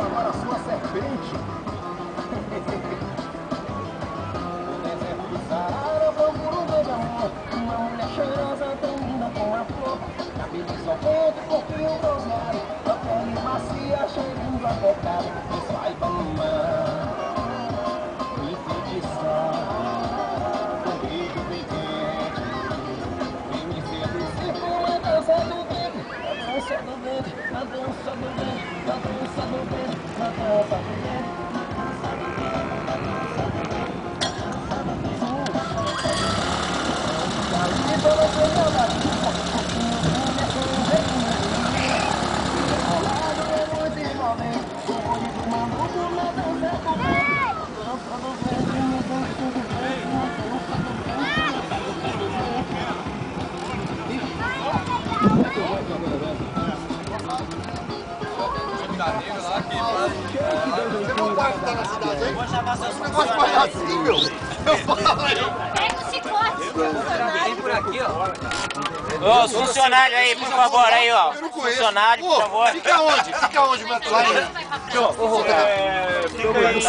Agora a sua serpente. O deserto do Saara procura um grande amor. Uma mulher cheirosa, tão linda com a flor. Cabelos ao vento, corpinho bronzeado. A pele macia, cheirando a pecado. E saiba no mar, me enfeitiçar. Com beijo bem quente. Vem me seduzir com a dança do vento. A dança do vento, a dança do vento. A dança do vento, a dança do vento. Vou chamar seus funcionários assim, meu. Pega o chicote. Vem por aqui, ó. Ô, os funcionários aí, por favor, aí, ó. Eu não conheço. Funcionário, por favor. Fica onde? Fica onde, Beto? Lá em... Fica aí.